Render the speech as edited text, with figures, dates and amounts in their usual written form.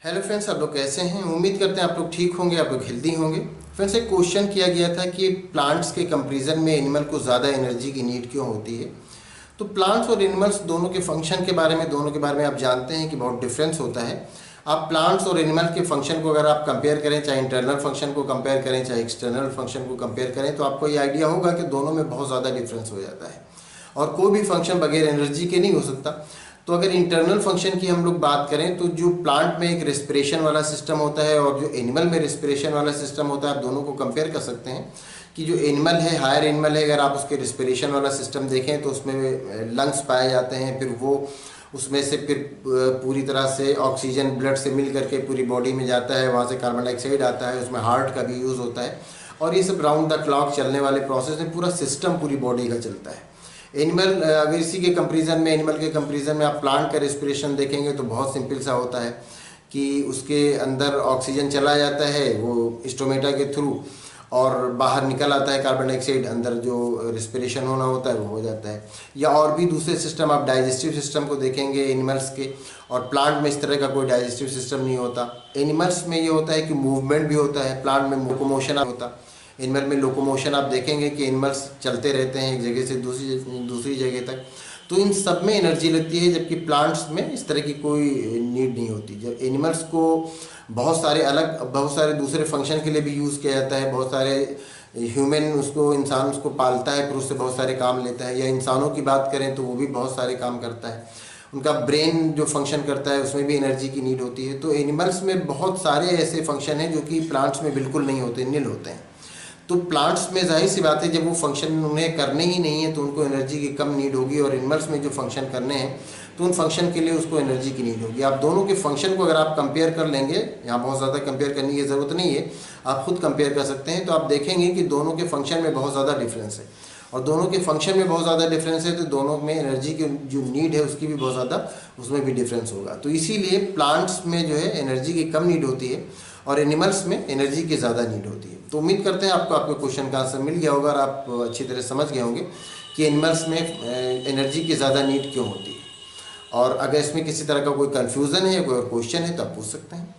Hello friends, आप लोग कैसे हैं? उम्मीद करते हैं आप लोग ठीक होंगे, आप लोग हेल्दी होंगे। फ्रेंड्स, एक क्वेश्चन किया गया था कि प्लांट्स के कंपैरिजन में एनिमल को ज़्यादा एनर्जी की नीड क्यों होती है। तो प्लांट्स और एनिमल्स दोनों के फंक्शन के बारे में आप जानते हैं कि बहुत डिफरेंस होता है। आप प्लांट्स और एनिमल के फंक्शन को अगर आप कंपेयर करें, चाहे इंटरनल फंक्शन को कंपेयर करें चाहे एक्सटर्नल फंक्शन को कंपेयर करें, तो आपको ये आइडिया होगा कि दोनों में बहुत ज़्यादा डिफरेंस हो जाता है और कोई भी फंक्शन बगैर एनर्जी के नहीं हो सकता। तो अगर इंटरनल फंक्शन की हम लोग बात करें तो जो प्लांट में एक रेस्पिरेशन वाला सिस्टम होता है और जो एनिमल में रेस्पिरेशन वाला सिस्टम होता है, आप दोनों को कंपेयर कर सकते हैं कि जो एनिमल है, हायर एनिमल है, अगर आप उसके रेस्पिरेशन वाला सिस्टम देखें तो उसमें लंग्स पाए जाते हैं। फिर वो उसमें से फिर पूरी तरह से ऑक्सीजन ब्लड से मिल करके पूरी बॉडी में जाता है, वहाँ से कार्बन डाइऑक्साइड आता है, उसमें हार्ट का भी यूज़ होता है और ये सब राउंड द क्लॉक चलने वाले प्रोसेस में पूरा सिस्टम पूरी बॉडी का चलता है। एनिमल, अगर इसी के कंपैरिजन में, एनिमल के कंपैरिजन में आप प्लांट का रेस्पिरेशन देखेंगे तो बहुत सिंपल सा होता है कि उसके अंदर ऑक्सीजन चला जाता है वो स्टोमेटा के थ्रू और बाहर निकल आता है कार्बन डाइऑक्साइड, अंदर जो रेस्पिरेशन होना होता है वो हो जाता है। या और भी दूसरे सिस्टम, आप डाइजेस्टिव सिस्टम को देखेंगे एनिमल्स के, और प्लांट में इस तरह का कोई डाइजेस्टिव सिस्टम नहीं होता। एनिमल्स में ये होता है कि मूवमेंट भी होता है, प्लांट में लोकोमोशन होता है। एनिमल में लोकोमोशन आप देखेंगे कि एनिमल्स चलते रहते हैं एक जगह से दूसरी जगह तक। तो इन सब में एनर्जी लगती है, जबकि प्लांट्स में इस तरह की कोई नीड नहीं होती। जब एनिमल्स को बहुत सारे दूसरे फंक्शन के लिए भी यूज़ किया जाता है। बहुत सारे इंसान उसको पालता है, फिर उससे बहुत सारे काम लेता है। या इंसानों की बात करें तो वो भी बहुत सारे काम करता है। उनका ब्रेन जो फंक्शन करता है उसमें भी एनर्जी की नीड होती है। तो एनिमल्स में बहुत सारे ऐसे फंक्शन हैं जो कि प्लांट्स में बिल्कुल नहीं होते, नील होते हैं। तो प्लांट्स में जाहिर सी बात है जब वो फंक्शन उन्हें करने ही नहीं है तो उनको एनर्जी की कम नीड होगी, और एनिमल्स में जो फंक्शन करने हैं तो उन फंक्शन के लिए उसको एनर्जी की नीड होगी। आप दोनों के फंक्शन को अगर आप कंपेयर कर लेंगे, यहाँ बहुत ज़्यादा कंपेयर करने की ज़रूरत नहीं है, आप खुद कंपेयर कर सकते हैं, तो आप देखेंगे कि दोनों के फंक्शन में बहुत ज़्यादा डिफरेंस है। और दोनों के फंक्शन में बहुत ज़्यादा डिफरेंस है तो दोनों में एनर्जी की जो नीड है उसकी भी बहुत ज़्यादा उसमें भी डिफरेंस होगा। तो इसीलिए प्लांट्स में जो है एनर्जी की कम नीड होती है और एनिमल्स में एनर्जी की ज़्यादा नीड होती है। तो उम्मीद करते हैं आपको आपके क्वेश्चन का आंसर मिल गया होगा और आप अच्छी तरह समझ गए होंगे कि एनिमल्स में एनर्जी की ज़्यादा नीड क्यों होती है। और अगर इसमें किसी तरह का कोई कन्फ्यूज़न है या कोई क्वेश्चन है तो आप पूछ सकते हैं।